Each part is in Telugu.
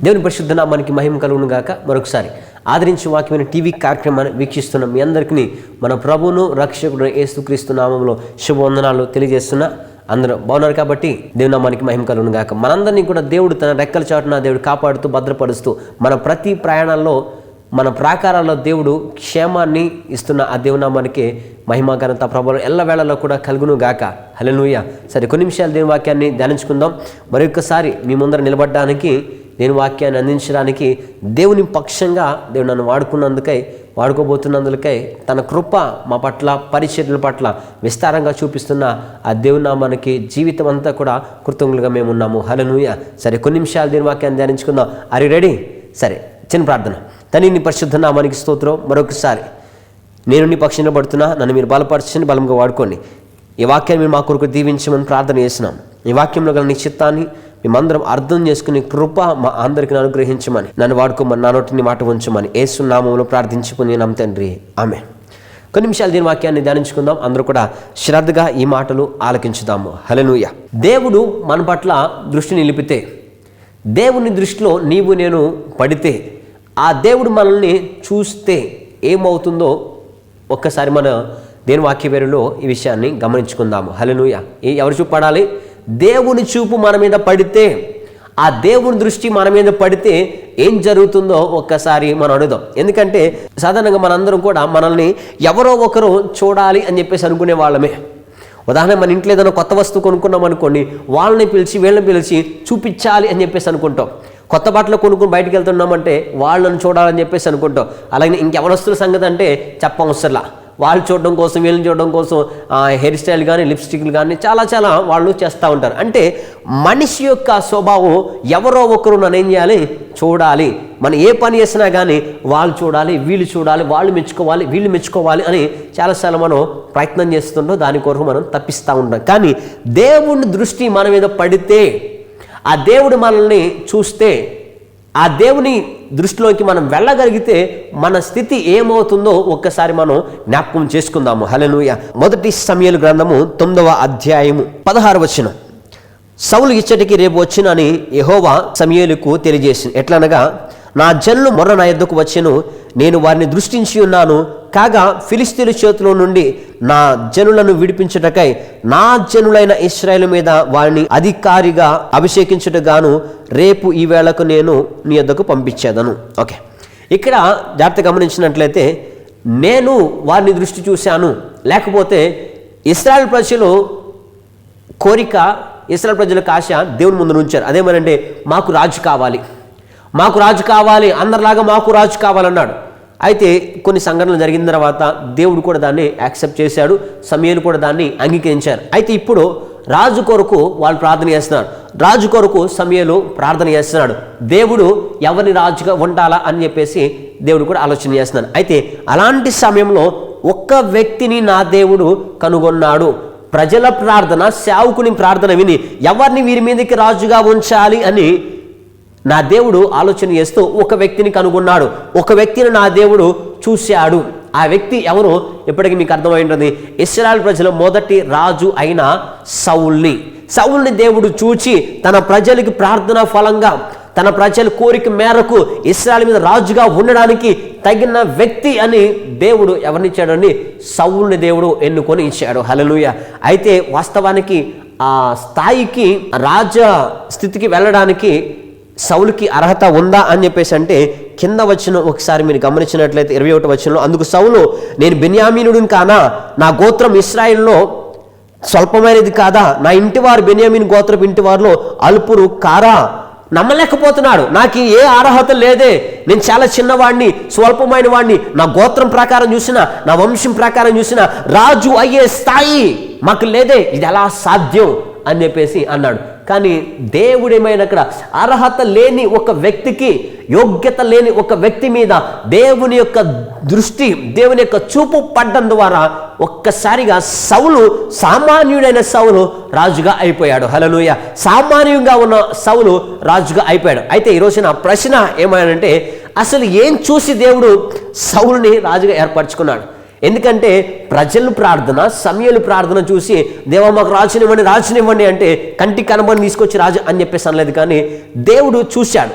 దేవుని పరిశుద్ధ నామానికి మహిమ కలుగును గాక. మరొకసారి ఆదరించి వాక్యమైన టీవీ కార్యక్రమాన్ని వీక్షిస్తున్న మీ అందరికీ మన ప్రభువును రక్షకుడు యేసుక్రీస్తు నామంలో శుభవందనాలు తెలియజేస్తున్నా. అందరూ బాగున్నారు కాబట్టి దేవుని నామానికి మహిమ కలుగును గాక. మనందరినీ కూడా దేవుడు తన రెక్కల చాటున దేవుడు కాపాడుతూ భద్రపరుస్తూ మన ప్రతి ప్రయాణాల్లో మన ప్రాకారాల్లో దేవుడు క్షేమాన్ని ఇస్తున్న ఆ దేవుని నామానికి మహిమ ఘనత ప్రభావం ఎల్లవేళలో కూడా కలుగును గాక. హల్లెలూయా. సరే, కొన్ని నిమిషాలు దేవుని వాక్యాన్ని ధ్యానించుకుందాం. మరొకసారి మీ ముందర నిలబడడానికి, నేను వాక్యాన్ని అందించడానికి దేవుని పక్షంగా దేవుడు నన్ను వాడుకోబోతున్నందుకై తన కృప మా పట్ల పరిచర్యల పట్ల విస్తారంగా చూపిస్తున్న ఆ దేవుని నామానికి జీవితం అంతా కూడా కృతజ్ఞులుగా మేము ఉన్నాము. హల్లెలూయా. సరే, కొన్ని నిమిషాలు దేవుని వాక్యాన్ని ధ్యానించుకుందాం. Are you ready? సరే, చిన్న ప్రార్థన. తండ్రి, నీ పరిశుద్ధ నామానికి స్తోత్రం. మరొకసారి నేను నీ పక్షంలో పడుతున్నా, నన్ను మీరు బలపరచని బలంగా వాడుకోండి. ఈ వాక్యాన్ని మీరు మా కొరకు దీవించమని ప్రార్థన చేసినాం. ఈ వాక్యంలో గల నీ చిత్తాన్ని మేమందరం అర్థం చేసుకుని కృప మా అందరికీ అనుగ్రహించమని, నన్ను వాడుకోమని, నా నోటిని మాట ఉంచమని యేసు నామములో ప్రార్థించుకుని నమ్మ తండ్రి, ఆమేన్. కొన్ని నిమిషాలు దీని వాక్యాన్ని ధ్యానించుకుందాం. అందరూ కూడా శ్రద్ధగా ఈ మాటలు ఆలకించుదాము. హల్లెలూయా. దేవుడు మన పట్ల దృష్టి నిలిపితే, దేవుని దృష్టిలో నీవు నేను పడితే, ఆ దేవుడు మనల్ని చూస్తే ఏమవుతుందో ఒక్కసారి మన దేవుని వాక్యవేరులో ఈ విషయాన్ని గమనించుకుందాము. హల్లెలూయా. ఎవరు చూపు పడాలి? దేవుని చూపు మన మీద పడితే, ఆ దేవుని దృష్టి మన మీద పడితే ఏం జరుగుతుందో ఒక్కసారి మనం అడుగుదాం. ఎందుకంటే సాధారణంగా మనందరం కూడా మనల్ని ఎవరో ఒకరు చూడాలి అని చెప్పేసి అనుకునే వాళ్ళమే. ఉదాహరణ, మన ఇంట్లో ఏదైనా కొత్త వస్తువు కొనుక్కున్నాం అనుకోండి, వాళ్ళని పిలిచి వీళ్ళని పిలిచి చూపించాలి అని చెప్పేసి అనుకుంటాం. కొత్త బట్టలు కొనుక్కుని బయటకు వెళ్తున్నామంటే వాళ్ళని చూడాలని చెప్పేసి అనుకుంటాం. అలాగే ఇంకెవరి వస్తువుల సంగతి అంటే చెప్పవసరలా, వాళ్ళు చూడడం కోసం వీళ్ళని చూడడం కోసం హెయిర్ స్టైల్ కానీ లిప్స్టిక్లు కానీ చాలా వాళ్ళు చేస్తూ ఉంటారు. అంటే మనిషి యొక్క స్వభావం ఎవరో ఒకరు నన్ను ఏం చేయాలి? చూడాలి. మనం ఏ పని చేసినా కానీ వాళ్ళు చూడాలి, వీళ్ళు చూడాలి, వాళ్ళు మెచ్చుకోవాలి, వీళ్ళు మెచ్చుకోవాలి అని చాలాసార్లు మనం ప్రయత్నం చేస్తుంటాం. దాని కొరకు మనం తప్పిస్తూ ఉంటాం. కానీ దేవుని దృష్టి మన మీద పడితే, ఆ దేవుడు మనల్ని చూస్తే, ఆ దేవుని దృష్టిలోకి మనం వెళ్ళగలిగితే మన స్థితి ఏమవుతుందో ఒక్కసారి మనం జ్ఞాపకం చేసుకుందాము. హల్లెలూయా. మొదటి సమూయేలు గ్రంథము 9వ అధ్యాయము 16వ వచనం. సౌలు ఇచ్చటికి రేపు వచ్చునని యెహోవా సమూయేలుకు తెలియజేసింది. ఎట్లనగా, నా జనులు మొర్ర నా యొద్దకు వచ్చెను, నేను వారిని దృష్టించి ఉన్నాను. కాగా ఫిలిష్తీయుల చేతిలో నుండి నా జనులను విడిపించుటకై నా జనులైన ఇశ్రాయేలు మీద వారిని అధికారిగా అభిషేకించుటగాను రేపు ఈ వేళకు నేను నీ యొద్దకు పంపించేదను. ఓకే, ఇక్కడ జాగ్రత్త గమనించినట్లయితే నేను వారిని దృష్టి చూశాను, లేకపోతే ఇశ్రాయేలు ప్రజలు కోరిక, ఇశ్రాయేలు ప్రజలకు ఆశ దేవుని ముందు ఉంచారు. అదేమనంటే, మాకు రాజు కావాలి, మాకు రాజు కావాలి, అందరిలాగా మాకు రాజు కావాలన్నాడు. అయితే కొన్ని సంఘటనలు జరిగిన తర్వాత దేవుడు కూడా దాన్ని యాక్సెప్ట్ చేశాడు, సమూయేలు కూడా దాన్ని అంగీకరించారు. అయితే ఇప్పుడు రాజు కొరకు వాళ్ళు ప్రార్థన చేస్తున్నారు, రాజు కొరకు సమూయేలు ప్రార్థన చేస్తున్నాడు. దేవుడు ఎవరిని రాజుగా ఉండాలా అని చెప్పేసి దేవుడు కూడా ఆలోచన చేస్తున్నాడు. అయితే అలాంటి సమయంలో ఒక్క వ్యక్తిని నా దేవుడు కనుగొన్నాడు. ప్రజల ప్రార్థన, సేవకుని ప్రార్థన విని ఎవరిని వీరి మీదకి రాజుగా ఉంచాలి అని నా దేవుడు ఆలోచన చేస్తూ ఒక వ్యక్తిని కనుగొన్నాడు. ఒక వ్యక్తిని నా దేవుడు చూశాడు. ఆ వ్యక్తి ఎవరు? ఇప్పటికీ మీకు అర్థమైంటుంది. ఇశ్రాయేలు ప్రజల మొదటి రాజు అయిన సౌలుని దేవుడు చూచి తన ప్రజలకి ప్రార్థన ఫలంగా, తన ప్రజల కోరిక మేరకు ఇశ్రాయేలు మీద రాజుగా ఉండడానికి తగిన వ్యక్తి అని దేవుడు ఎవరినిచ్చాడని? సౌలుని దేవుడు ఎన్నుకొని ఇచ్చాడు. హల్లెలూయా. అయితే వాస్తవానికి ఆ స్థాయికి, రాజ స్థితికి వెళ్ళడానికి సౌలుకి అర్హత ఉందా అని చెప్పేసి అంటే కింద వచ్చిన ఒకసారి మీరు గమనించినట్లయితే 21వ వచనంలో, అందుకు సౌలు, నేను బెన్యామీనుడిని కానా? నా గోత్రం ఇశ్రాయేలులో స్వల్పమైనది కాదా? నా ఇంటివారు బెన్యామీను గోత్రపు ఇంటివారిలో అల్పురు కారా? నమ్మలేకపోతున్నాడు. నాకు ఏ అర్హత లేదే, నేను చాలా చిన్నవాడిని, స్వల్పమైన వాడిని, నా గోత్రం ప్రకారం చూసినా, నా వంశం ప్రకారం చూసినా రాజు అయ్యే స్థాయి మాకు లేదే, ఇది ఎలా సాధ్యం అని చెప్పేసి అన్నాడు. కానీ దేవుడేమైనా అక్కడ అర్హత లేని ఒక వ్యక్తికి, యోగ్యత లేని ఒక వ్యక్తి మీద దేవుని యొక్క దృష్టి, దేవుని యొక్క చూపు పడ్డం ద్వారా ఒక్కసారిగా సౌలు, సామాన్యుడైన సౌలు రాజుగా అయిపోయాడు. హల్లెలూయా. సామాన్యంగా ఉన్న సౌలు రాజుగా అయిపోయాడు. అయితే ఈరోజు నా ప్రశ్న ఏమైనంటే, అసలు ఏం చూసి దేవుడు సౌలుని రాజుగా ఏర్పరచుకున్నాడు? ఎందుకంటే ప్రజలు ప్రార్థన, సమూయేలు ప్రార్థన చూసి దేవా మాకు రాజునివ్వండి అంటే కంటికి కనబడి తీసుకొచ్చి రాజు అని చెప్పేసి అనలేదు. కానీ దేవుడు చూశాడు,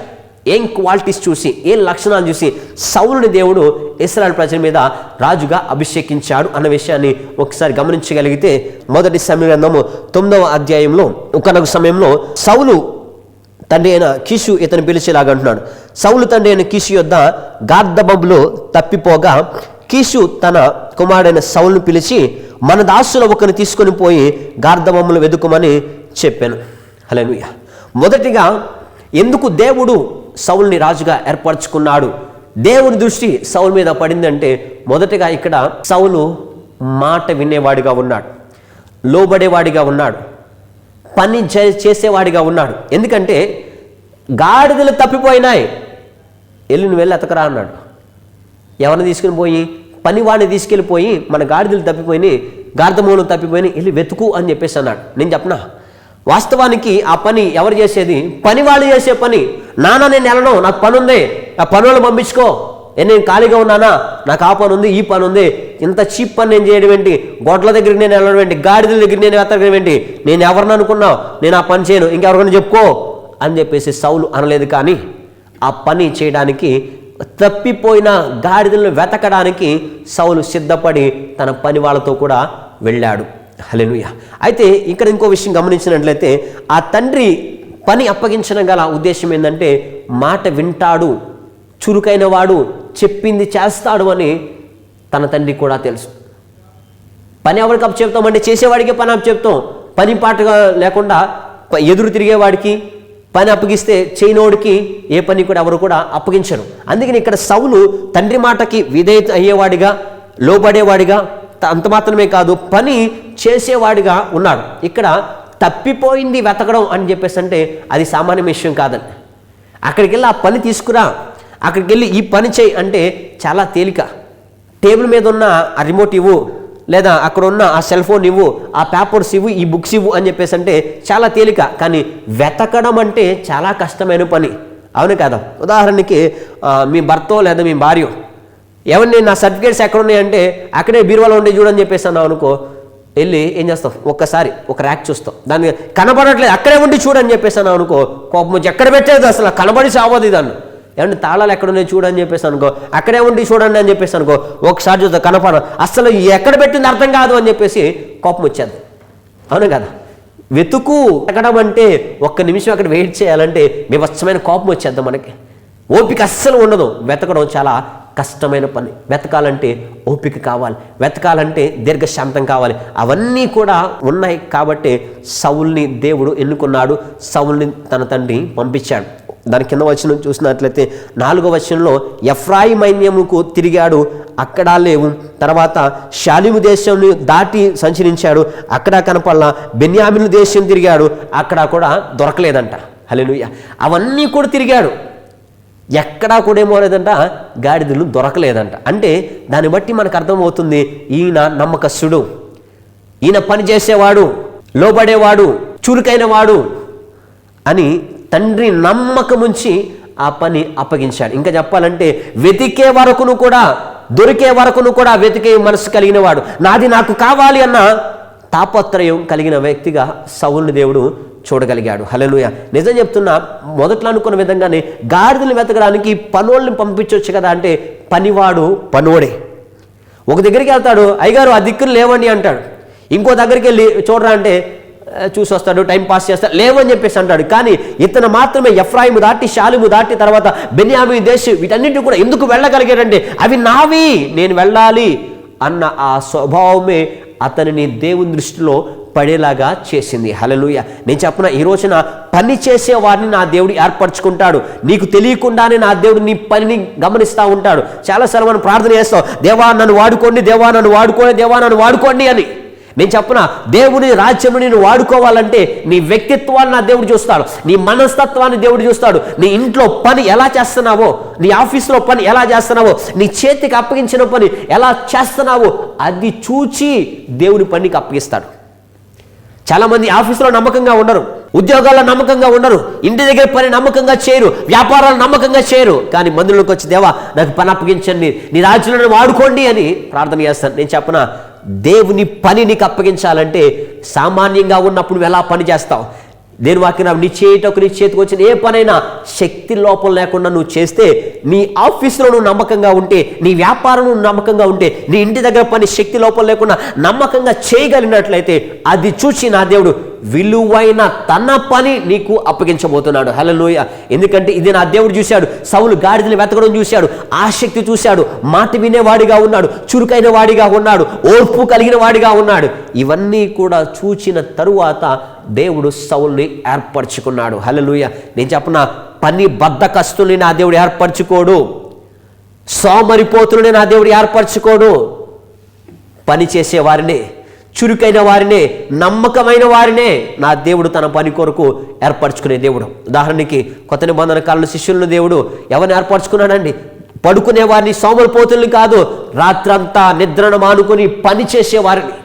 ఏం క్వాలిటీస్ చూసి, ఏం లక్షణాలు చూసి సౌలుని దేవుడు ఇశ్రాయేలు ప్రజల మీద రాజుగా అభిషేకించాడు అన్న విషయాన్ని ఒకసారి గమనించగలిగితే, మొదటి సమూయేలు గ్రంథము 9వ అధ్యాయంలో ఒకనొక సమయంలో సౌలు తండ్రి అయిన కీషు ఇతను పిలిచేలాగా అంటున్నాడు. సౌలు తండ్రి అయిన కీషు యొద్ద గార్దబబులో తప్పిపోగా కీషు తన కుమారుడైన సౌలును పిలిచి, మన దాసుల ఒకరిని తీసుకొని పోయి గార్దబబులు వెతుకుమని చెప్పాను. హల్లెలూయా. మొదటిగా ఎందుకు దేవుడు సౌలుని రాజుగా ఏర్పరచుకున్నాడు, దేవుని దృష్టి సౌలు మీద పడిందంటే, మొదటిగా ఇక్కడ సౌలు మాట వినేవాడిగా ఉన్నాడు, లోబడేవాడిగా ఉన్నాడు, పని చేసేవాడిగా ఉన్నాడు. ఎందుకంటే గాడిదలు తప్పిపోయినాయి, నువ్వు వెళ్ళి ఎతకరా అన్నాడు. ఎవరిని తీసుకుని పోయి? పనివాడిని తీసుకెళ్ళిపోయి, మన గాడిదలు తప్పిపోయినాయి, గార్దమూలం తప్పిపోయినాయి, వెళ్ళి వెతుకు అని చెప్పేసి అన్నాడు. నేను చెప్పనా, వాస్తవానికి ఆ పని ఎవరు చేసేది? పని వాళ్ళు చేసే పని. నాన్న నేను వెళ్ళను, నాకు పని ఉంది, ఆ పని వాళ్ళు పంపించుకో, నేను ఖాళీగా ఉన్నానా, నాకు ఆ పని ఉంది, ఈ పని ఉంది, ఇంత చీప్ పని నేను చేయడం ఏంటి, గొడ్ల దగ్గరికి నేను వెళ్ళడం ఏంటి, గాడిదల దగ్గర నేను వెతకడం ఏంటి, నేను ఎవరిని అనుకున్నావు, నేను ఆ పని చేయను, ఇంకెవరికైనా చెప్పుకో అని చెప్పేసి సౌలు అనలేదు. కానీ ఆ పని చేయడానికి, తప్పిపోయిన గాడిదలను వెతకడానికి సౌలు సిద్ధపడి తన పని వాళ్ళతో కూడా వెళ్ళాడు. హల్లెలూయా. అయితే ఇక్కడ ఇంకో విషయం గమనించినట్లయితే, ఆ తండ్రి పని అప్పగించడం గల ఉద్దేశం ఏంటంటే, మాట వింటాడు, చురుకైన వాడు, చెప్పింది చేస్తాడు అని తన తండ్రి కూడా తెలుసు. పని ఎవరికి అప్పు చెప్తామంటే చేసేవాడికే పని అప్పు చెప్తాం. పని పాటగా లేకుండా ఎదురు తిరిగేవాడికి పని అప్పగిస్తే చేయనోడికి ఏ పని కూడా ఎవరు కూడా అప్పగించరు. అందుకని ఇక్కడ సౌలు తండ్రి మాటకి విధేయత అయ్యేవాడిగా, లోబడేవాడిగా, అంత మాత్రమే కాదు పని చేసేవాడిగా ఉన్నాడు. ఇక్కడ తప్పిపోయింది వెతకడం అని చెప్పేసి అంటే అది సామాన్య విషయం కాదండి. అక్కడికి వెళ్ళి ఆ పని తీసుకురా, అక్కడికి వెళ్ళి ఈ పని చేయి అంటే చాలా తేలిక. టేబుల్ మీద ఉన్న ఆ రిమోట్ ఇవ్వు, లేదా అక్కడ ఉన్న ఆ సెల్ ఫోన్ ఇవ్వు, ఆ పేపర్స్ ఇవ్వు, ఈ బుక్స్ ఇవ్వు అని చెప్పేసి అంటే చాలా తేలిక. కానీ వెతకడం అంటే చాలా కష్టమైన పని, అవును కదా? ఉదాహరణకి మీ భర్తో లేదా మీ భార్య ఎవరిని నా సర్టిఫికేట్స్ ఎక్కడ ఉన్నాయంటే అక్కడే బీరువాలో ఉండే చూడని చెప్పేసి అన్నావు అనుకో, వెళ్ళి ఏం చేస్తాం, ఒక్కసారి ఒక ర్యాక్ చూస్తాం, దాన్ని కనబడట్లేదు, అక్కడే ఉండి చూడని చెప్పేసి అన్నావు అనుకో, కోపం వచ్చి ఎక్కడ పెట్టేది అసలు కనబడి సావదు దాన్ని, ఏమంటే తాళాలు ఎక్కడున్నాయి చూడని చెప్పేసి అనుకో, అక్కడే ఉండి చూడండి అని చెప్పేసి అనుకో, ఒకసారి చూద్దాం కనపడ, అసలు ఎక్కడ పెట్టింది అర్థం కాదు అని చెప్పేసి కోపం వచ్చేది, అవును కదా? వెతకడం అంటే ఒక్క నిమిషం అక్కడ వెయిట్ చేయాలంటే వివత్సమైన కోపం వచ్చేద్దాం మనకి, ఓపిక అస్సలు ఉండదు. వెతకడం చాలా కష్టమైన పని. వెతకాలంటే ఓపిక కావాలి, వెతకాలంటే దీర్ఘశాంతం కావాలి. అవన్నీ కూడా ఉన్నాయి కాబట్టి సౌలుని దేవుడు ఎన్నుకున్నాడు, సౌలుని తన తండ్రి పంపించాడు. దాని కింద వచనం చూసినట్లయితే 4వ వచనంలో ఎఫ్రాయిమైన్యముకు తిరిగాడు, అక్కడ లేవు. తర్వాత షాలిము దేశం దాటి సంచరించాడు, అక్కడ కనపల్లా. బెన్యామీను దేశం తిరిగాడు, అక్కడ కూడా దొరకలేదంట. హల్లెలూయా. అవన్నీ కూడా తిరిగాడు, ఎక్కడా కూడా ఏమో లేదంట, గాడిదలు దొరకలేదంట. అంటే దాన్ని బట్టి మనకు అర్థమవుతుంది, ఈయన నమ్మకస్తుడు, ఈయన పని చేసేవాడు, లోబడేవాడు, చురుకైన వాడు అని తండ్రి నమ్మకం ఉంచి ఆ పని అప్పగించాడు. ఇంకా చెప్పాలంటే వెతికే వరకును కూడా, దొరికే వరకును కూడా వెతికే మనసు కలిగిన వాడు, నాది నాకు కావాలి అన్న తాపత్రయం కలిగిన వ్యక్తిగా సౌలుని దేవుడు చూడగలిగాడు. హల్లెలూయా. నిజం చెప్తున్నా, మొదట్లో అనుకున్న విధంగానే గాడిదలు వెతకడానికి పనోళ్ళని పంపించవచ్చు కదా అంటే, పనివాడు పనోడే. ఒక దగ్గరికి వెళ్తాడు, అయ్యగారు ఆ దిక్కులు లేవండి అంటాడు. ఇంకో దగ్గరికి వెళ్ళి చూడరా అంటే చూసి వస్తాడు, టైం పాస్ చేస్తాడు, లేవని చెప్పేసి అంటాడు. కానీ ఇతను మాత్రమే ఎఫ్రాయిము దాటి, షాలిము దాటి, తర్వాత బెన్యామీను దేశం, వీటన్నింటి కూడా ఎందుకు వెళ్ళగలిగాడంటే అవి నావి, నేను వెళ్ళాలి అన్న ఆ స్వభావమే అతనిని దేవుని దృష్టిలో పడేలాగా చేసింది. హల్లెలూయా. నేను చెప్పిన ఈ రోజున పని చేసే వారిని నా దేవుడు ఏర్పరచుకుంటాడు. నీకు తెలియకుండానే నా దేవుడు నీ పనిని గమనిస్తూ ఉంటాడు. చాలాసార్లు మనం ప్రార్థన చేస్తాం, దేవా నన్ను వాడుకోండి, దేవా నన్ను వాడుకోండి, దేవా నన్ను వాడుకోండి అని. నేను చెప్పిన దేవుని రాజ్యంలో నేను వాడుకోవాలంటే నీ వ్యక్తిత్వాన్ని నా దేవుడు చూస్తాడు, నీ మనస్తత్వాన్ని దేవుడు చూస్తాడు. నీ ఇంట్లో పని ఎలా చేస్తున్నావో, నీ ఆఫీస్లో పని ఎలా చేస్తున్నావో, నీ చేతికి అప్పగించిన పని ఎలా చేస్తున్నావో అది చూచి దేవుని పనికి అప్పగిస్తాడు. చాలామంది ఆఫీసులో నమ్మకంగా ఉండరు, ఉద్యోగాల్లో నమ్మకంగా ఉండరు, ఇంటి దగ్గర పని నమ్మకంగా చేయరు, వ్యాపారాలు నమ్మకంగా చేయరు. కానీ మందిరంలోకి వచ్చి దేవా నాకు పని అప్పగించండి, నీ రాజ్యంలో వాడుకోండి అని ప్రార్థన చేస్తాను. నేను చెప్పనా, దేవుని పని నీకు అప్పగించాలంటే సామాన్యంగా ఉన్నప్పుడు నువ్వు ఎలా పని చేస్తావు, దేని వాక్యం నీ చేతికి వచ్చిన ఏ పనైనా శక్తి లోపం లేకుండా నువ్వు చేస్తే, నీ ఆఫీసులో నువ్వు నమ్మకంగా ఉంటే, నీ వ్యాపారం నువ్వు నమ్మకంగా ఉంటే, నీ ఇంటి దగ్గర పని శక్తి లోపం లేకుండా నమ్మకంగా చేయగలిగినట్లయితే అది చూసి నా దేవుడు విలువైన తన పని నీకు అప్పగించబోతున్నాడు. హల్లెలూయా. ఎందుకంటే ఇది నా దేవుడు చూశాడు. సౌలు గాడిదలు వెతకడం చూశాడు, ఆసక్తి చూశాడు, మాట వినేవాడిగా ఉన్నాడు, చురుకైన వాడిగా ఉన్నాడు, ఓర్పు కలిగిన వాడిగా ఉన్నాడు. ఇవన్నీ కూడా చూచిన తరువాత దేవుడు సౌలుని ఏర్పరచుకున్నాడు. హల్లెలూయా. నేను చెప్పిన పని బద్ధకస్తుల్ని నా దేవుడు ఏర్పరచుకోడు, సోమరిపోతుల్ని నా దేవుడు ఏర్పరచుకోడు. పని చేసే వారిని, చురుకైన వారినే, నమ్మకమైన వారినే నా దేవుడు తన పని కొరకు ఏర్పరచుకునే దేవుడు. ఉదాహరణకి కొత్త నిబంధన కాలంలో శిష్యులను దేవుడు ఎవరిని ఏర్పరచుకున్నాడండి? పడుకునే వారిని, సోమరిపోతుల్ని కాదు, రాత్రంతా నిద్రను మానుకొని పని చేసేవారిని,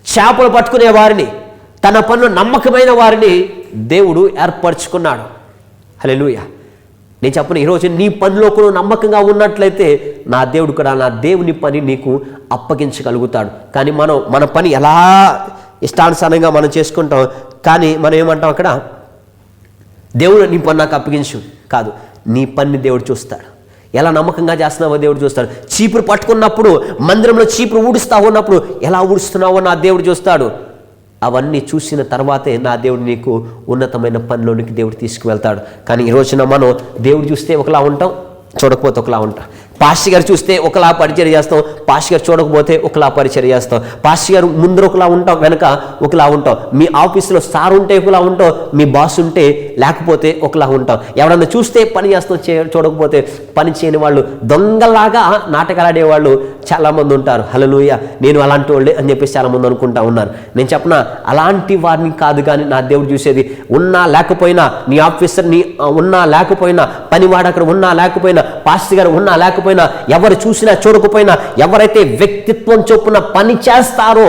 చేపలు పట్టుకునే వారిని, తన పనులు నమ్మకమైన వారిని దేవుడు ఏర్పరచుకున్నాడు. హల్లెలూయా. నేను చెప్పను, ఈరోజు నీ పనిలో కూడా నమ్మకంగా ఉన్నట్లయితే నా దేవుడు కూడా నా దేవుని పని నీకు అప్పగించగలుగుతాడు. కానీ మన పని ఎలా ఇష్టానుసారంగా మనం చేసుకుంటాం. కానీ మనం ఏమంటాం అక్కడ, దేవుడు నీ పని నాకు అప్పగించు కాదు, నీ పని దేవుడు చూస్తాడు. ఎలా నమ్మకంగా చేస్తున్నావో దేవుడు చూస్తాడు. చీపురు పట్టుకున్నప్పుడు, మందిరంలో చీపురు ఊడుస్తా ఉన్నప్పుడు ఎలా ఊడుస్తున్నావో నా దేవుడు చూస్తాడు. అవన్నీ చూసిన తర్వాతే నా దేవుడు నీకు ఉన్నతమైన పనిలోనికి దేవుడు తీసుకువెళ్తాడు. కానీ ఈ రోజున మనం దేవుడు చూస్తే ఒకలా ఉంటాం, చూడకపోతే ఒకలా ఉంటాం. పాస్టర్ గారు చూస్తే ఒకలా పరిచర్య చేస్తాం, పాస్టర్ గారు చూడకపోతే ఒకలా పరిచర్య చేస్తాం. పాస్టర్ గారు ముందర ఒకలా ఉంటాం, వెనక ఒకలా ఉంటాం. మీ ఆఫీసులో సార్ ఉంటే ఒకలా ఉంటాం, మీ బాస్ ఉంటే లేకపోతే ఒకలా ఉంటాం. ఎవరన్నా చూస్తే పని చేస్తాం, చూడకపోతే పని చేయని వాళ్ళు, దొంగలాగా నాటకాలు ఆడేవాళ్ళు చాలామంది ఉంటారు. హల్లెలూయా. నేను అలాంటి వాళ్ళే అని చెప్పేసి చాలామంది అనుకుంటా ఉన్నారు. నేను చెప్పనా, అలాంటి వారిని కాదు కానీ నా దేవుడు చూసేది, ఉన్నా లేకపోయినా, నీ ఆఫీసర్ ఉన్నా లేకపోయినా, పనివాడు అక్కడ ఉన్నా లేకపోయినా, పాస్టర్ గారు ఉన్నా లేకపోయినా, ఎవరు చూసినా చూడకపోయినా, ఎవరైతే వ్యక్తిత్వం చొప్పున పని చేస్తారో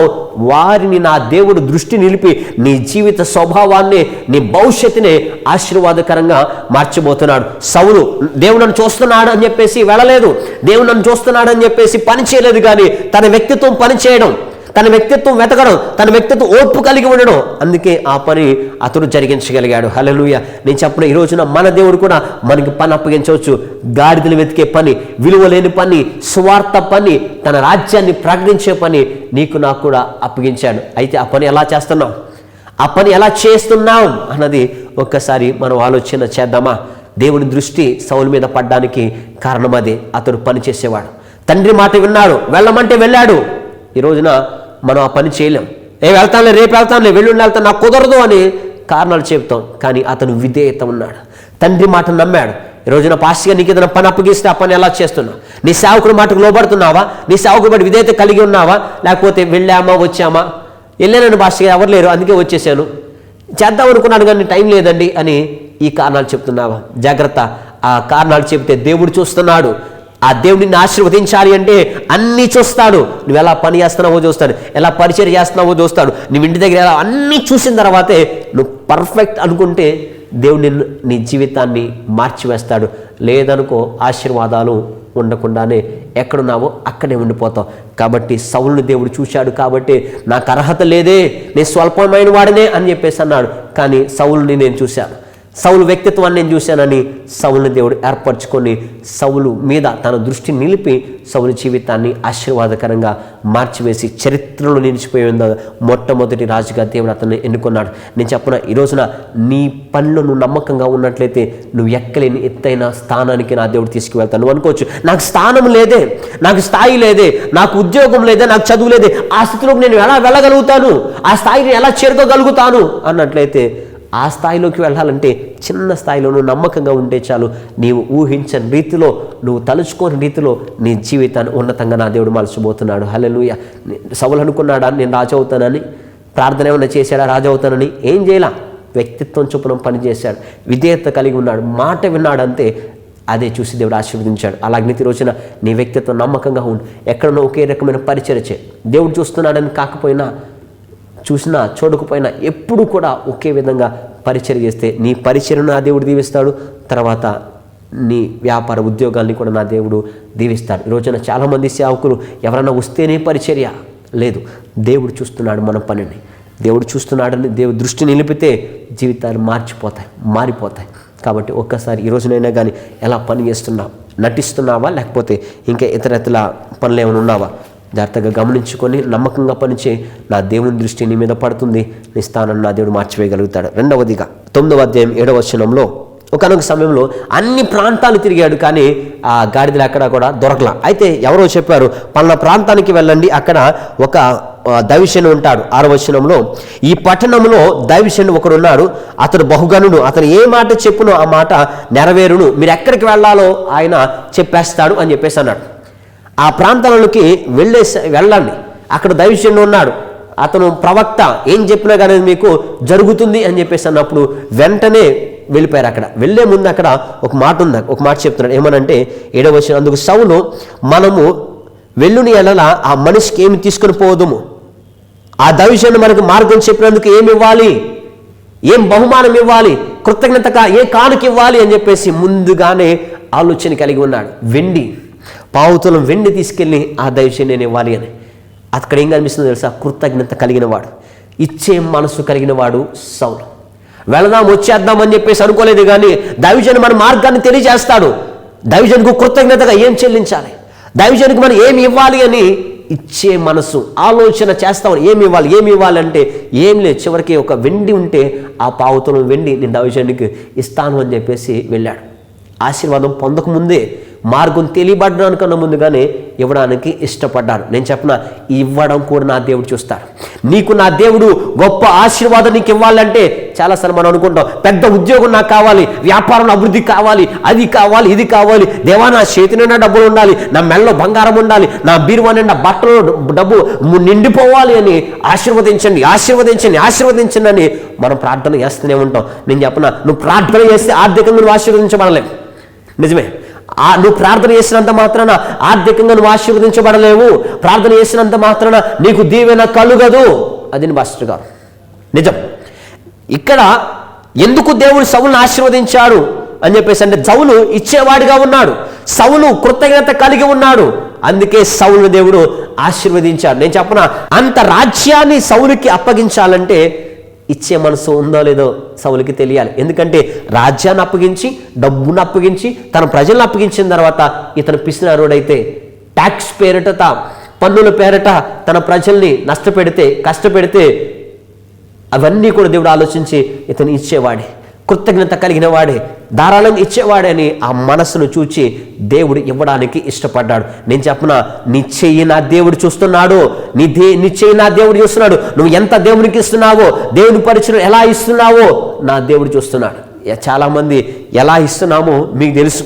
వారిని నా దేవుడు దృష్టి నిలిపి నీ జీవిత స్వభావాన్ని, నీ భవిష్యత్తుని ఆశీర్వాదకరంగా మార్చబోతున్నాడు. సౌలు దేవుడు నన్ను చూస్తున్నాడు అని చెప్పేసి వెళ్ళలేదు, దేవుడు నన్ను చూస్తున్నాడు అని చెప్పేసి పని చేయలేదు. కానీ తన వ్యక్తిత్వం పని చేయడం, తన వ్యక్తిత్వం వెతకడం, తన వ్యక్తిత్వం ఓర్పు కలిగి ఉండడం, అందుకే ఆ పని అతడు జరిగించగలిగాడు. హల్లెలూయా. నేను చెప్పిన ఈ రోజున మన దేవుడు కూడా మనకి పని అప్పగించవచ్చు. గాడిదలు వెతికే పని, విలువ లేని పని, స్వార్థ పని, తన రాజ్యాన్ని ప్రకటించే పని నీకు నాకు కూడా అప్పగించాడు. అయితే ఆ పని ఎలా చేస్తున్నాం, ఆ పని ఎలా చేస్తున్నాం అన్నది ఒక్కసారి మనం ఆలోచన చేద్దామా? దేవుని దృష్టి సౌలు మీద పడ్డానికి కారణం అదే. అతడు పని చేసేవాడు, తండ్రి మాట విన్నాడు, వెళ్ళమంటే వెళ్ళాడు. ఈ రోజున మనం ఆ పని చేయలేం. వెళ్తానులే, రేపు వెళ్తానులే, వెల్లుండి వెళ్తాను, నాకు కుదరదు అని కారణాలు చెప్తాం. కానీ అతను విధేయత ఉన్నాడు, తండ్రి మాట నమ్మాడు. ఈ రోజున పాస్టర్గా నీకు ఏదైనా పని అప్పగిస్తే ఆ పని ఎలా చేస్తున్నావు? నీ సేవకుడి మాటకు లోబడుతున్నావా? నీ సేవకుడి మాట విధేయత కలిగి ఉన్నావా? లేకపోతే వెళ్ళామా, వచ్చామా, వెళ్ళానని పాస్టర్గా ఎవరు లేరు అందుకే వచ్చేసాను, చేద్దాం అనుకున్నాను కానీ టైం లేదండి అని ఈ కారణాలు చెప్తున్నావా? జాగ్రత్త. ఆ కారణాలు చెప్తే దేవుడు చూస్తున్నాడు. ఆ దేవుడిని ఆశీర్వదించాలి అంటే అన్నీ చూస్తాడు. నువ్వు ఎలా పని చేస్తున్నావో చూస్తాడు, ఎలా పరిచయం చేస్తున్నావో చూస్తాడు. నువ్వు ఇంటి దగ్గర ఎలా అన్నీ చూసిన తర్వాతే నువ్వు పర్ఫెక్ట్ అనుకుంటే దేవుడిని నీ జీవితాన్ని మార్చివేస్తాడు. లేదనుకో ఆశీర్వాదాలు ఉండకుండానే ఎక్కడున్నావో అక్కడే ఉండిపోతావు. కాబట్టి సౌలుని దేవుడు చూశాడు కాబట్టి నాకు అర్హత లేదే, నేను స్వల్పమైన వాడినే అని చెప్పేసి అన్నాడు. కానీ సౌలుని నేను చూశాను, సౌలు వ్యక్తిత్వాన్ని నేను చూశానని సౌలుని దేవుడు ఏర్పరచుకొని సౌలు మీద తన దృష్టి నిలిపి సౌలు జీవితాన్ని ఆశీర్వాదకరంగా మార్చివేసి చరిత్రలో నిలిచిపోయిందో మొట్టమొదటి రాజుగా దేవుడు అతన్ని ఎన్నుకున్నాడు. నేను చెప్పిన ఈ రోజున నీ పనిలో నువ్వు నమ్మకంగా ఉన్నట్లయితే నువ్వు ఎక్కలేని ఎత్తైన స్థానానికి నా దేవుడు తీసుకువెళ్తాను. నువ్వు అనుకోవచ్చు, నాకు స్థానం లేదే, నాకు స్థాయి లేదే, నాకు ఉద్యోగం లేదే, నాకు చదువు లేదే, ఆ స్థితిలోకి నేను ఎలా వెళ్ళగలుగుతాను, ఆ స్థాయిని ఎలా చేరుకోగలుగుతాను అన్నట్లయితే ఆ స్థాయిలోకి వెళ్ళాలంటే చిన్న స్థాయిలో నువ్వు నమ్మకంగా ఉంటే చాలు. నీవు ఊహించని రీతిలో, నువ్వు తలుచుకోని రీతిలో నీ జీవితాన్ని ఉన్నతంగా నా దేవుడు మలచబోతున్నాడు. హల్లెలూయా. సౌలు అనుకున్నాడా నేను రాజు అవుతానని? ప్రార్థన ఏమైనా చేశాడా రాజు అవుతానని? ఏం చేయాల? వ్యక్తిత్వం చొప్పున పనిచేశాడు, విధేయత కలిగి ఉన్నాడు, మాట విన్నాడంతే. అదే చూసి దేవుడు ఆశీర్వదించాడు. అలాగే ఈ రోజున నీ వ్యక్తిత్వం నమ్మకంగా ఉండు. ఎక్కడనో ఒకే రకమైన పరిచర్య చేయి. దేవుడు చూస్తున్నాడని కాకపోయినా, చూసినా చూడకపోయినా ఎప్పుడు కూడా ఒకే విధంగా పరిచర్య చేస్తే నీ పరిచర్యను నా దేవుడు దీవిస్తాడు. తర్వాత నీ వ్యాపార ఉద్యోగాల్ని కూడా నా దేవుడు దీవిస్తాడు. ఈ రోజున చాలామంది సేవకులు ఎవరైనా వస్తేనే పరిచర్య లేదు, దేవుడు చూస్తున్నాడు మన పనిని. దేవుడు చూస్తున్నాడని దేవుడు దృష్టి నిలిపితే జీవితాలు మారిపోతాయి. కాబట్టి ఒక్కసారి ఈ రోజునైనా కానీ ఎలా పని చేస్తున్నావు, నటిస్తున్నావా లేకపోతే ఇంకా ఇతర పనులు ఏమైనా ఉన్నావా? జాగ్రత్తగా గమనించుకొని నమ్మకంగా పనిచేయి. నా దేవుని దృష్టి నీ మీద పడుతుంది, నీ స్థానాన్ని నా దేవుడు మార్చివేయగలుగుతాడు. రెండవదిగా 9వ అధ్యాయం 7వ వచనంలో ఒకనొక సమయంలో అన్ని ప్రాంతాలు తిరిగాడు, కానీ ఆ గాడిదలు అక్కడ కూడా దొరకలా. అయితే ఎవరో చెప్పారు, పలానా ప్రాంతానికి వెళ్ళండి, అక్కడ ఒక దైవజనుడు ఉంటాడు. 6వ వచనంలో, ఈ పట్టణంలో దైవజనుడు ఒకడు ఉన్నాడు, అతడు బహుగనుడు, అతను ఏ మాట చెప్పునో ఆ మాట నెరవేరును, మీరు ఎక్కడికి వెళ్ళాలో ఆయన చెప్పేస్తాడు అని చెప్పేసి అన్నాడు. ఆ ప్రాంతాలలోకి వెళ్ళండి, అక్కడ దైవజనుడు ఉన్నాడు, అతను ప్రవక్త, ఏం చెప్పినా కానీ మీకు జరుగుతుంది అని చెప్పేసి అన్నప్పుడు వెంటనే వెళ్ళిపోయారు. అక్కడ వెళ్ళే ముందు అక్కడ ఒక మాట చెప్తున్నాడు. ఏమనంటే 7వ వచనం, అందుకు సౌలు, మనము వెళ్ళుని ఎడల ఆ మనిషికి ఏమి తీసుకొని పోదుము, ఆ దైవజనుడు మనకు మార్గం చెప్పినందుకు ఏమి ఇవ్వాలి, ఏం బహుమానం ఇవ్వాలి, కృతజ్ఞతగా ఏ కానుక ఇవ్వాలి అని చెప్పేసి ముందుగానే ఆలోచన కలిగి ఉన్నాడు. పావుతులం వెండి తీసుకెళ్ళి ఆ దైవజనుడు నేను ఇవ్వాలి అని. అక్కడ ఏం కనిపిస్తుందో తెలుసా? కృతజ్ఞత కలిగిన వాడు, ఇచ్చే మనసు కలిగిన వాడు సౌలు. వెళదాం వచ్చేద్దాం అని చెప్పేసి అనుకోలేదు, కానీ దైవజనుడు మన మార్గాన్ని తెలియజేస్తాడు. దైవజనుడికి కృతజ్ఞతగా ఏం చెల్లించాలి, దైవజనుడికి మనం ఏమి ఇవ్వాలి అని ఇచ్చే మనసు ఆలోచన చేస్తాం. ఏమి ఇవ్వాలి అంటే ఏం లేదు, చివరికి ఒక వెండి ఉంటే ఆ పావుతులం వెండి నేను దైవజనుడికి ఇస్తాను అని చెప్పేసి వెళ్ళాడు. ఆశీర్వాదం పొందకముందే, మార్గం తెలియబడడానికన్నా ముందుగానే ఇవ్వడానికి ఇష్టపడ్డాడు. నేను చెప్పిన ఇవ్వడం కూడా నా దేవుడు చూస్తాడు. నీకు నా దేవుడు గొప్ప ఆశీర్వాదం నీకు ఇవ్వాలంటే చాలాసార్లు మనం అనుకుంటాం, పెద్ద ఉద్యోగం నాకు కావాలి, వ్యాపారంలో అభివృద్ధి కావాలి, అది కావాలి, ఇది కావాలి, దేవా నా చేతి నిండా డబ్బులు ఉండాలి, నా మెడలో బంగారం ఉండాలి, నా బీరువా నిండా బట్టలు డబ్బు నిండిపోవాలి అని ఆశీర్వదించండి అని మనం ప్రార్థన చేస్తూనే ఉంటాం. నేను చెప్పిన నువ్వు ప్రార్థన చేస్తే ఆర్థికంగా నువ్వు ఆశీర్వదించబడలేవు. నిజమే, నువ్వు ప్రార్థన చేసినంత మాత్రాన ఆర్థికంగా నువ్వు ఆశీర్వదించబడలేవు. ప్రార్థన చేసినంత మాత్రాన నీకు దీవెన కలుగదు. అది పాస్టర్ గారు నిజం. ఇక్కడ ఎందుకు దేవుడు సౌలును ఆశీర్వదించాడు అని చెప్పేసి అంటే, సౌలు ఇచ్చేవాడిగా ఉన్నాడు, సౌలు కృతజ్ఞత కలిగి ఉన్నాడు, అందుకే సౌలును దేవుడు ఆశీర్వదించాడు. నేను చెప్పనా, అంత రాజ్యాన్ని సౌలుకి అప్పగించాలంటే ఇచ్చే మనసు ఉందో లేదో సౌలుకి తెలియాలి. ఎందుకంటే రాజ్యాన్ని అప్పగించి, డబ్బును అప్పగించి, తన ప్రజలను అప్పగించిన తర్వాత ఇతను పిసినారుడైతే ట్యాక్స్ పేరిట, పన్నుల పేరిట తన ప్రజల్ని కష్టపెడితే అవన్నీ కూడా దేవుడు ఆలోచించి ఇతను ఇచ్చేవాడే, కృతజ్ఞత కలిగిన వాడే, ధారాళంగా ఇచ్చేవాడని ఆ మనసును చూచి దేవుడు ఇవ్వడానికి ఇష్టపడ్డాడు. నేను చెప్పనా, నీ చెయ్యి నా దేవుడు చూస్తున్నాడు, నీ చెయ్యి నా దేవుడు చూస్తున్నాడు. నువ్వు ఎంత దేవునికి ఇస్తున్నావో, దేవుని పరిచయం ఎలా ఇస్తున్నావో నా దేవుడు చూస్తున్నాడు. చాలామంది ఎలా ఇస్తున్నామో మీకు తెలుసు,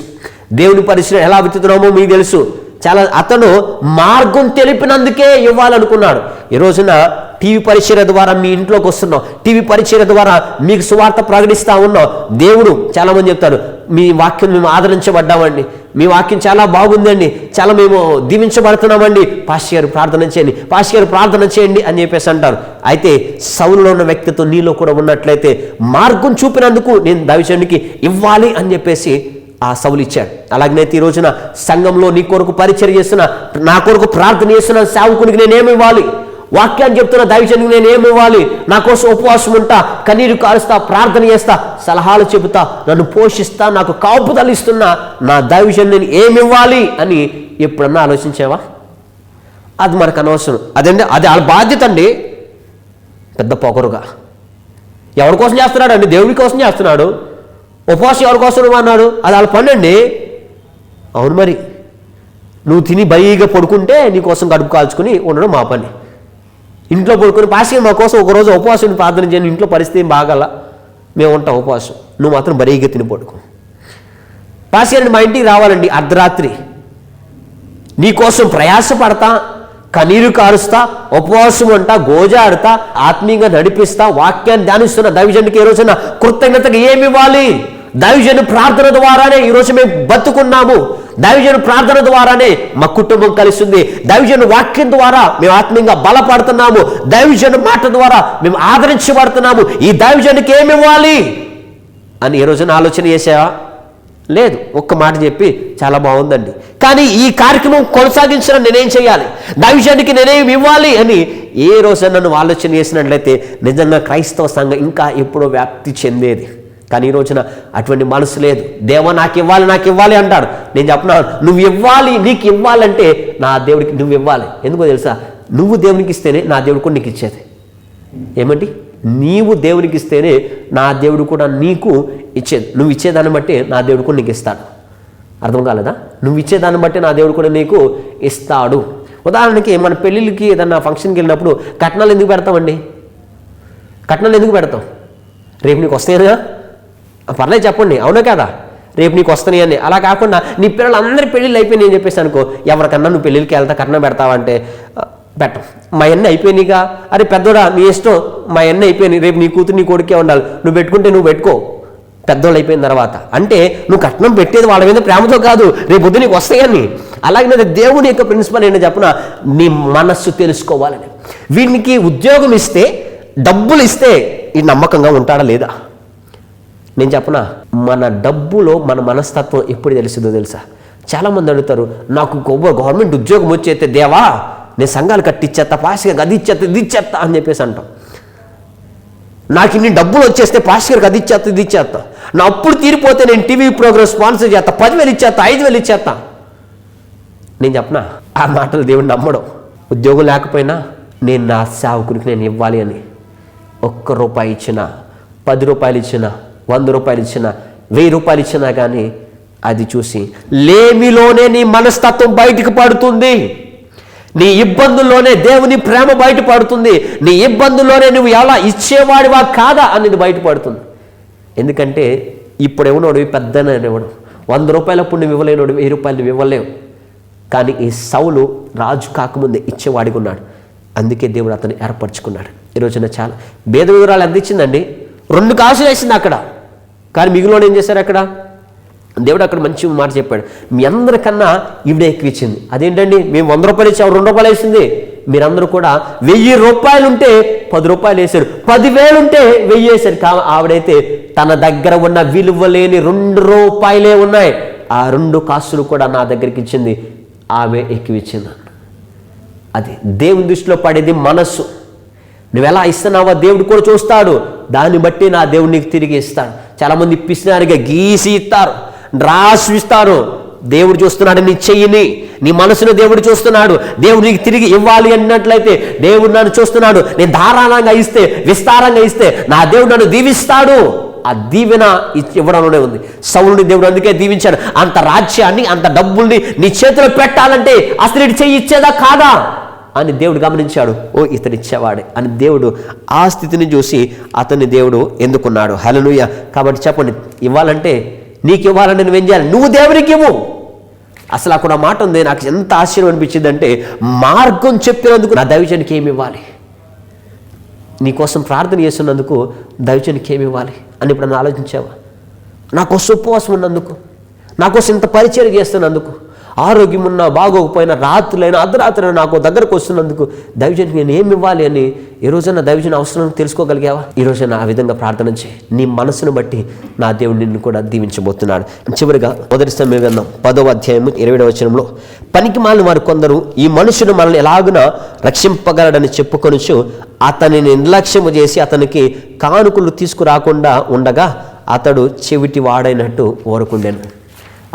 దేవుని పరిచయం ఎలా వెతుకుతున్నామో మీకు తెలుసు. అతను మార్గం తెలిపినందుకే ఇవ్వాలనుకున్నాడు. ఈ రోజున టీవీ పరిచర్య ద్వారా మీ ఇంట్లోకి వస్తున్నాం, టీవీ పరిచర్య ద్వారా మీకు సువార్త ప్రకటిస్తూ ఉన్నాం. దేవుడు చాలామంది చెప్తారు, మీ వాక్యం మేము ఆదరించబడ్డామండి, మీ వాక్యం చాలా బాగుందండి, చాలా మేము దీవించబడుతున్నామండి, పాస్టర్ గారు ప్రార్థన చేయండి అని చెప్పేసి అంటారు. అయితే సౌలులో ఉన్న వ్యక్తిత్వం నీలో కూడా ఉన్నట్లయితే మార్గం చూపినందుకు నేను దైవజనుడికి ఇవ్వాలి అని చెప్పేసి ఆ సౌలు ఇచ్చాడు. అలాగనైతే ఈ రోజున సంఘంలో నీ కొరకు పరిచర్య చేస్తున్నా, నా కొరకు ప్రార్థన చేస్తున్న సేవకునికి నేనేమి ఇవ్వాలి, వాక్యాన్ని చెప్తున్న దైవజనుడికి నేనేమి ఇవ్వాలి, నా కోసం ఉపవాసం ఉంటా, కన్నీరు కారుస్తా, ప్రార్థన చేస్తా, సలహాలు చెబుతా, నన్ను పోషిస్తా, నాకు కాపుదలు ఇస్తున్నా నా దైవజనుడిని నేను ఏమి ఇవ్వాలి అని ఎప్పుడన్నా ఆలోచించావా? అది మనకు అనవసరం. అది వాళ్ళ బాధ్యత అండి. పెద్ద పొగరుగా ఎవరి కోసం చేస్తున్నాడు అండి? దేవుడి కోసం చేస్తున్నాడు. ఉపవాసం ఎవరి కోసం అన్నాడు? అది వాళ్ళ పని అండి. అవును, మరి నువ్వు తిని బయగా పడుకుంటే నీకోసం కడుపు కాల్చుకుని ఉండడం మా పని. ఇంట్లో పడుకొని పాస్టర్ మా కోసం ఒకరోజు ఉపవాసం ప్రార్థన చేయను, ఇంట్లో పరిస్థితి ఏం బాగల, మేము ఉంటాం ఉపవాసం, నువ్వు మాత్రం బరీగా తిని పడుకో. పాస్టర్ మా ఇంటికి రావాలండి అర్ధరాత్రి, నీకోసం ప్రయాసపడతా, కన్నీరు కారుస్తా, ఉపవాసం అంటా, గోజాడుతా, ఆత్మీయంగా నడిపిస్తా, వాక్యాన్ని ధ్యానిస్తున్న దైవజనుడికి ఈ రోజున కృతజ్ఞతగా ఏమి ఇవ్వాలి? దైవజను ప్రార్థన ద్వారానే ఈరోజు మేము బతుకున్నాము, దైవజను ప్రార్థన ద్వారానే మా కుటుంబం కలిసింది, దైవజను వాక్యం ద్వారా మేము ఆత్మీయంగా బలపడుతున్నాము, దైవజను మాట ద్వారా మేము ఆదరించబడుతున్నాము, ఈ దైవజనుడికి ఏమి ఇవ్వాలి అని ఈ రోజున ఆలోచన చేసావా? లేదు. ఒక్క మాట చెప్పి చాలా బాగుందండి, కానీ ఈ కార్యక్రమం కొనసాగించడం నేనేం చేయాలి, దైవజనుడికి నేనేం ఇవ్వాలి అని ఏ రోజైనా నువ్వు ఆలోచన చేసినట్లయితే నిజంగా క్రైస్తవ సంఘం ఇంకా ఎప్పుడో వ్యాప్తి చెందేది. కానీ ఈ రోజున అటువంటి మనసు లేదు. దేవా నాకు ఇవ్వాలి అంటాడు. నేను చెప్తున్నాను, నువ్వు ఇవ్వాలి, నీకు ఇవ్వాలంటే నా దేవుడికి నువ్వు ఇవ్వాలి. ఎందుకో తెలుసా, నువ్వు దేవునికి ఇస్తేనే నా దేవుడు కూడా నీకు ఇచ్చేది. ఏమండి, నీవు దేవునికి ఇస్తేనే నా దేవుడు కూడా నీకు ఇచ్చేది. నువ్వు ఇచ్చేదాన్ని బట్టి నా దేవుడు కూడా నీకు ఇస్తాడు. అర్థం కాలేదా? నువ్వు ఇచ్చేదాన్ని బట్టి నా దేవుడు కూడా నీకు ఇస్తాడు. ఉదాహరణకి మన పెళ్ళిళ్ళకి ఏదన్నా ఫంక్షన్కి వెళ్ళినప్పుడు కట్నాలు ఎందుకు పెడతామండి? కట్నాలు ఎందుకు పెడతాం? రేపు నీకు వస్తాయినా పర్లేదు చెప్పండి, అవునా కదా? రేపు నీకు వస్తాయి అని. అలా కాకుండా నీ పిల్లలందరి పెళ్ళిళ్ళు అయిపోయి నేను చెప్పేసి అనుకో, ఎవరికన్నా నువ్వు పెళ్ళిళ్ళకి వెళ్తా కట్నం పెడతావంటే పెట్టం. మా అన్నీ అయిపోయినాయిగా, అరే పెద్దోడా నీ ఇష్టం, మా అన్నీ అయిపోయినాయి, రేపు నీ కూతురు నీ కొడుకే ఉండాలి, నువ్వు పెట్టుకుంటే నువ్వు పెట్టుకో పెద్దోళ్ళు అయిపోయిన తర్వాత. అంటే నువ్వు కట్నం పెట్టేది వాళ్ళ మీద ప్రేమతో కాదు, రేపు పొద్దు నీకు వస్తాయని. అలాగే దేవుని యొక్క ప్రిన్సిపల్ ఏంటో చెప్పిన, నీ మనస్సు తెలుసుకోవాలని. వీనికి ఉద్యోగం ఇస్తే, డబ్బులు ఇస్తే ఈ నమ్మకంగా ఉంటాడా లేదా? నేను చెప్పనా, మన డబ్బులో మన మనస్తత్వం ఎప్పుడు తెలుస్తుందో తెలుసా? చాలామంది అడుగుతారు, నాకు గవర్నమెంట్ ఉద్యోగం వచ్చేస్తే దేవా నేను సంఘాలు కట్టిచ్చేస్తా, పాస్గా గది ఇచ్చేస్తా, ఇది ఇచ్చేస్తా అని చెప్పేసి అంటాం. నాకు ఇన్ని డబ్బులు వచ్చేస్తే పాస్టర్ గది ఇచ్చేస్తా, ఇది ఇచ్చేస్తా, నా అప్పుడు తీరిపోతే నేను టీవీ ప్రోగ్రామ్ స్పాన్సర్ చేస్తా, 10,000 ఇచ్చేస్తా, 5,000 ఇచ్చేస్తా. నేను చెప్పనా, ఆ మాటలు దేవుడు నమ్మడం. ఉద్యోగం లేకపోయినా నేను నా సేవకునికి నేను ఇవ్వాలి అని ₹1 ఇచ్చినా, ₹10 ఇచ్చినా, ₹100 ఇచ్చినా, ₹1000 ఇచ్చినా కానీ అది చూసి లేమిలోనే నీ మనస్తత్వం బయటకు పడుతుంది. నీ ఇబ్బందుల్లోనే దేవుని ప్రేమ బయటపడుతుంది. నీ ఇబ్బందుల్లోనే నువ్వు ఎలా ఇచ్చేవాడివా కాదా అనేది బయటపడుతుంది. ఎందుకంటే ఇప్పుడు ఎవనోడు పెద్దనేవాడు, ₹100 అప్పుడు నువ్వు ఇవ్వలేనోడు, ₹1000 నువ్వు ఇవ్వలేవు. కానీ ఈ సౌలు రాజు కాకముందే ఇచ్చేవాడిగా ఉన్నాడు. అందుకే దేవుడు అతన్ని ఏర్పరచుకున్నాడు. ఈరోజున చాలా భేద వివరాలు అందించిందండి. 2 కాసులు వేసింది అక్కడ, కానీ మిగిలిన ఏం చేశారు అక్కడ? దేవుడు అక్కడ మంచి మాట చెప్పాడు, మీ అందరికన్నా ఈవిడే ఎక్కువ ఇచ్చింది. అదేంటండి, మేము ₹100 ఇచ్చాము, ₹2 వేసింది. మీరందరూ కూడా ₹1000 ఉంటే ₹10 వేశారు, 10,000 ఉంటే 1000 వేశారు. ఆవిడైతే తన దగ్గర ఉన్న విలువ లేని ₹2 ఉన్నాయి, ఆ 2 కాసులు కూడా నా దగ్గరికి ఇచ్చింది, ఆమె ఎక్కువ ఇచ్చింది. అది దేవుని దృష్టిలో పడేది మనస్సు. నువ్వు ఎలా ఇస్తున్నావో దేవుడు కూడా చూస్తాడు. దాన్ని బట్టి నా దేవుడు నీకు తిరిగి ఇస్తాడు. చాలామంది ఇప్పిస్తున్నారుగా గీసి ఇస్తారు, రాసి ఇస్తారు. దేవుడు చూస్తున్నాడు నీ చెయ్యిని, నీ మనసును దేవుడు చూస్తున్నాడు. దేవుడు నీకు తిరిగి ఇవ్వాలి అన్నట్లయితే దేవుడు నన్ను చూస్తున్నాడు. నేను ధారాళంగా ఇస్తే, విస్తారంగా ఇస్తే నా దేవుడు నన్ను దీవిస్తాడు. ఆ దీవెన ఇవ్వడంలోనే ఉంది. సౌలుని దేవుడు అందుకే దీవించాడు. అంత రాజ్యాన్ని, అంత డబ్బుల్ని నీ చేతిలో పెట్టాలంటే అసలు ఇటు చెయ్యి ఇచ్చేదా కాదా అని దేవుడు గమనించాడు. ఓ ఇతను ఇచ్చేవాడే అని దేవుడు ఆ స్థితిని చూసి అతన్ని దేవుడు ఎందుకున్నాడు. హల్లెలూయా. కాబట్టి చెప్పండి, ఇవ్వాలంటే, నీకు ఇవ్వాలంటే నువ్వేం చేయాలి? నువ్వు దేవునికి ఇవ్వు. అసలు అక్కడ మాట ఉంది, నాకు ఎంత ఆశ్చర్యం అనిపించింది అంటే, మార్గం చెప్పినందుకు నా దైవజనునికి ఏమి ఇవ్వాలి, నీకోసం ప్రార్థన చేస్తున్నందుకు దైవజనునికి ఏమి ఇవ్వాలి అని ఇప్పుడు నన్ను ఆలోచించావా? నాకోసం ఉపవాసం ఉన్నందుకు, నాకోసం ఇంత పరిచయం చేస్తున్నందుకు, ఆరోగ్యం ఉన్నా బాగోకపోయినా రాత్రులైనా అర్ధరాత్రులైనా నాకు దగ్గరకు వస్తున్నందుకు దైవజనునికి నేను ఏమి ఇవ్వాలి అని ఈ రోజున దైవజన అవసరం తెలుసుకోగలిగావా? ఈ రోజున ఆ విధంగా ప్రార్థన చేయి. నీ మనసును బట్టి నా దేవుడు నిన్ను కూడా దీవించబోతున్నాడు. చివరిగా మొదటి సమయ గ్రంథం 10వ అధ్యాయము 20వ వచనంలో, పనికి మాలిన వారు కొందరు ఈ మనుషుడు మనల్ని ఎలాగున రక్షింపగలడని చెప్పుకొనుచు అతనిని నిర్లక్ష్యము చేసి అతనికి కానుకలు తీసుకురాకుండా ఉండగా అతడు చెవిటి వాడైనట్టు ఓరుకుండెను.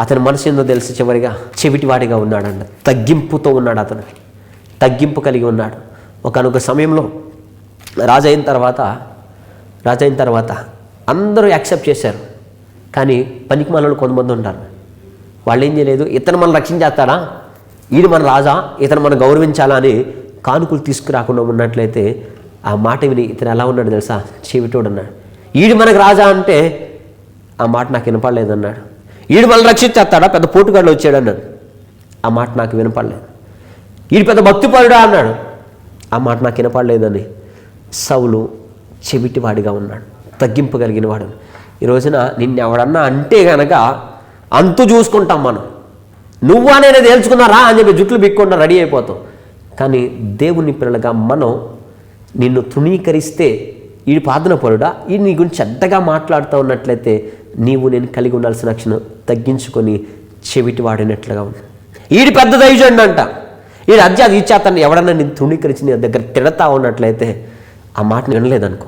అతని మనసు ఏందో తెలిసి చివరిగా చెవిటివాడిగా ఉన్నాడంట. తగ్గింపుతో ఉన్నాడు, అతను తగ్గింపు కలిగి ఉన్నాడు. ఒకనొక సమయంలో రాజు అయిన తర్వాత అందరూ యాక్సెప్ట్ చేశారు. కానీ పనికి మనలు కొంతమంది ఉంటారు, వాళ్ళు ఏం చేయలేదు, ఇతను మనం రక్షించేస్తాడా, ఈడు మన రాజా, ఇతను మనం గౌరవించాలా అని కానుకలు తీసుకురాకుండా ఉన్నట్లయితే ఆ మాట విని ఇతను ఎలా ఉన్నాడు తెలుసా? చెవిటోడు అన్నాడు. ఈడు మనకు రాజా అంటే ఆ మాట నాకు వినపడలేదన్నాడు. ఈడు మనల్ని రక్షించేస్తాడా, పెద్ద పోటుగాళ్ళు వచ్చాడు అన్నాడు. ఆ మాట నాకు వినపడలేదు. ఈడు పెద్ద భక్తిపరుడా అన్నాడు. ఆ మాట నాకు వినపడలేదని సౌలు చెవిటివాడిగా ఉన్నాడు, తగ్గింపు కలిగిన వాడు. ఈ రోజున నిన్నెవడన్నా అంటే కనుక అంతు చూసుకుంటాం మనం. నువ్వా నేను తేల్చుకున్నారా అని చెప్పి జుట్లు బిక్కుండా రెడీ అయిపోతాం. కానీ దేవుని పిల్లలుగా మనం నిన్ను తృణీకరిస్తే, ఈ ప్రార్థన పరుడా, ఈ నీ గురించి చెడ్డగా మాట్లాడుతూ ఉన్నట్లయితే నీవు నేను కలిగి ఉండాల్సిన లక్షణం తగ్గించుకొని చెవిటి వాడినట్లుగా ఉంది. ఈడి పెద్ద దైవజనుడు అంట, ఈడు అది ఇచ్చేస్తాను. ఎవడన్నా నేను తృణీకరించి నీ దగ్గర తిడతా ఉన్నట్లయితే ఆ మాట నేను వినలేదనుకో,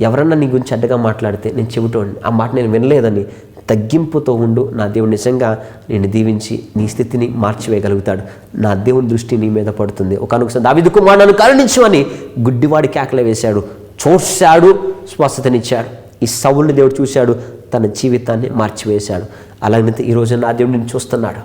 ఎవరన్నా నీ గురించి అడ్డగా మాట్లాడితే నేను చెబుతోండి ఆ మాట నేను వినలేదని తగ్గింపుతో ఉండు. నా దేవుడు నిజంగా నేను దీవించి నీ స్థితిని మార్చివేయగలుగుతాడు. నా దేవుని దృష్టి నీ మీద పడుతుంది. ఒకనొకసారి దావీదు కుమారుడు నన్ను కరుణించు అని గుడ్డివాడి కేకలు వేశాడు, చూశాడు, స్వస్థతనిచ్చాడు. ఈ సౌలుని దేవుడు చూశాడు, తన జీవితాన్ని మార్చివేశాడు. అలాగే ఈరోజు నా దేవుడు నిన్ను చూస్తున్నాడు,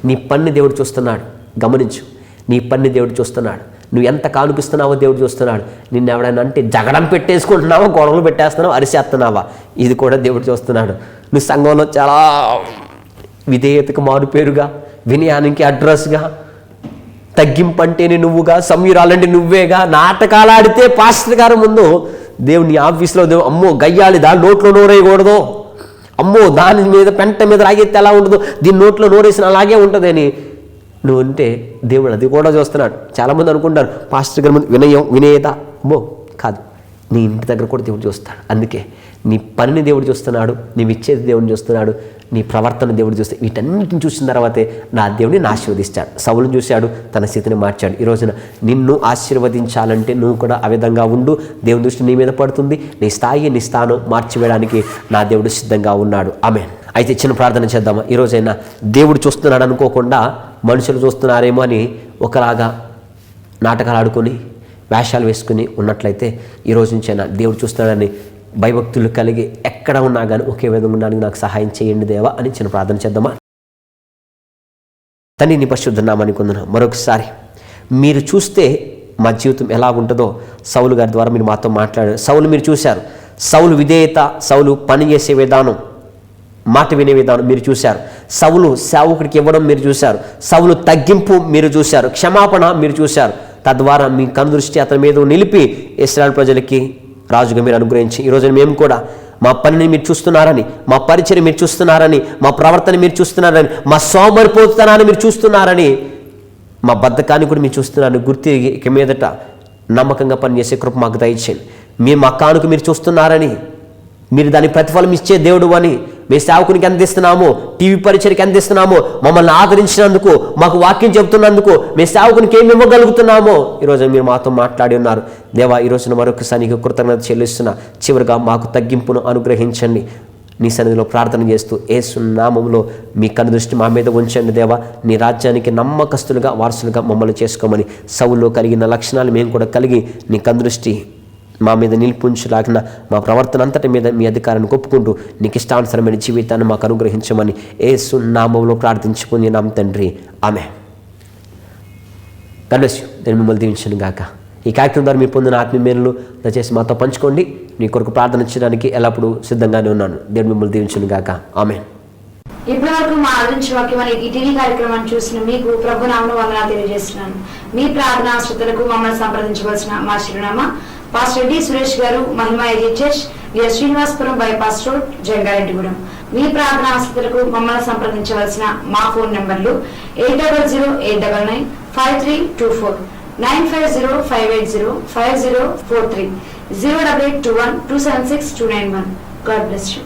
నీ పని దేవుడు చూస్తున్నాడు. గమనించు, నీ పని దేవుడు చూస్తున్నాడు. నువ్వు ఎంత కానుకిస్తున్నావో దేవుడు చూస్తున్నాడు. నిన్ను ఎవడైనా అంటే జగడం పెట్టేసుకుంటున్నావా, గొడవలు పెట్టేస్తున్నావా, అరిసేస్తున్నావా, ఇది కూడా దేవుడు చూస్తున్నాడు. నువ్వు సంఘంలో చాలా విధేయతకు మారుపేరుగా, వినయానికి అడ్రస్గా, తగ్గింపు అంటేనే నువ్వుగా, సమీరాలంటే నువ్వేగా, నాటకాలు ఆడితే పాస్టర్ గారు ముందు దేవుడు నీ ఆఫీస్లో దేవుడు అమ్మో గయ్యాలి దాని నోట్లో నోరేయకూడదు, అమ్మో దాని మీద పెంట మీద రాగెత్తే ఎలా ఉండదు, దీని నోట్లో నోరేసిన అలాగే ఉంటుంది అని నువ్వు అంటే దేవుడు అది కూడా చూస్తున్నాడు. చాలామంది అనుకుంటారు పాస్టర్ గారి ముందు వినయత అమ్మో కాదు, నీ ఇంటి దగ్గర కూడా దేవుడు చూస్తాడు. అందుకే నీ పనిని దేవుడు చూస్తున్నాడు, నీవు ఇచ్చేది దేవుడిని చూస్తున్నాడు, నీ ప్రవర్తన దేవుడు చూస్తే వీటన్నిటిని చూసిన తర్వాతే నా దేవుడిని ఆశీర్వదిస్తాడు. సౌలుని చూశాడు, తన స్థితిని మార్చాడు. ఈ రోజున నిన్ను ఆశీర్వదించాలంటే నువ్వు కూడా ఆ విధంగా ఉండు. దేవుని దృష్టి నీ మీద పడుతుంది. నీ స్థాయి, నీ స్థానం మార్చివేయడానికి నా దేవుడు సిద్ధంగా ఉన్నాడు. ఆమేన్. అయితే చిన్న ప్రార్థన చేద్దామా? ఈరోజైనా దేవుడు చూస్తున్నాడు అనుకోకుండా మనుషులు చూస్తున్నారేమో అని ఒకలాగా నాటకాలు ఆడుకొని వేషాలు వేసుకుని ఉన్నట్లయితే ఈ రోజు నుంచైనా దేవుడు చూస్తున్నాడని భయభక్తులు కలిగి ఎక్కడ ఉన్నా కానీ ఒకే విధంగా ఉండడానికి నాకు సహాయం చేయండి దేవా అని చిన్న ప్రార్థన చేద్దామా? తండ్రి నీ పరిశుద్ధ నామాన్ని కొందరు మరొకసారి మీరు చూస్తే మా జీవితం ఎలా ఉంటుందో సౌలు గారి ద్వారా మీరు మాతో మాట్లాడారు. సౌలు మీరు చూశారు, సౌలు విధేయత, సౌలు పని చేసే విధానం, మాట వినే విధానం మీరు చూశారు. సౌలు సేవకుడికి ఇవ్వడం మీరు చూశారు. సౌలు తగ్గింపు మీరు చూశారు. క్షమాపణ మీరు చూశారు. తద్వారా మీ కనుదృష్టి అతని మీద నిలిపి ఇశ్రాయేలు ప్రజలకి రాజుగా మీరు అనుగ్రహించి ఈరోజు మేము కూడా మా పనిని మీరు చూస్తున్నారని, మా పరిచయం మీరు చూస్తున్నారని, మా ప్రవర్తన మీరు చూస్తున్నారని, మా సోమరిపోతనాన్ని మీరు చూస్తున్నారని, మా బద్ధకాన్ని కూడా మీరు చూస్తున్నారని గుర్తి ఇక మీదట నమ్మకంగా పనిచేసే కృప మాకు దయచేయండి. మీరు మా కానుక మీరు చూస్తున్నారని, మీరు దాని ప్రతిఫలం ఇచ్చే దేవుడు అని, మీ సేవకునికి ఎంత ఇస్తున్నామో, టీవీ పరిచయకి ఎంత ఇస్తున్నామో, మమ్మల్ని ఆదరించినందుకు, మాకు వాక్యం చెబుతున్నందుకు, మీ సేవకునికి ఏమి ఇవ్వగలుగుతున్నామో ఈరోజు మీరు మాతో మాట్లాడి ఉన్నారు దేవా. ఈరోజున మరొకసారి నీకు కృతజ్ఞత చెల్లిస్తున్నా. చివరిగా మాకు తగ్గింపును అనుగ్రహించండి. నీ సన్నిధిలో ప్రార్థన చేస్తూ యేసు నామములో మీ కనుదృష్టి మా మీద ఉంచండి దేవా. నీ రాజ్యానికి నమ్మకస్తులుగా, వారసులుగా మమ్మల్ని చేసుకోమని సౌలులో కలిగిన లక్షణాలు మేము కూడా కలిగి నీ కనుదృష్టి మా మీద నిలిపుంచులాగిన మా ప్రవర్తన అంతటి మీద మీ అధికారాన్ని ఒప్పుకుంటూ నీకు ఇష్టానుసరమైన జీవితాన్ని మాకు అనుగ్రహించమని యేసు నామములో ప్రార్థించుకుని నామ తండ్రి, ఆమేన్. God bless you. నేను మిమ్మల్ని దీవించను గాక. ఈ కార్యక్రమం ద్వారా మీరు పొందిన ఆత్మీయ మేలును దయచేసి మాతో పంచుకోండి. నీ కొరకు ప్రార్థన చేయడానికి ఎల్లప్పుడూ సిద్ధంగానే ఉన్నాను. దేవుడు మిమ్మల్ని దీవించను గాక. ఆమేన్. ఇప్పటి వరకు మా ఆదరించిన వాక్యం అనే ఈ టీవీ కార్యక్రమాన్ని చూసిన మీకు ప్రభు నామమున వందనాలు తెలియజేస్తున్నాను. మీ ప్రార్థనా శ్రద్ధలకు మమ్మల్ని సంప్రదించవలసిన మా చిరునామా పాస్టర్ డి సురేష్ గారు, Mahima area church, near Srinivasapuram bypass road, Jangareddygudem. మీ ప్రార్థనా ఆసక్తులకు మమ్మల్ని సంప్రదించవలసిన మా ఫోన్ నంబర్లు 8008995324, 9505805043, 08821276291. God bless you.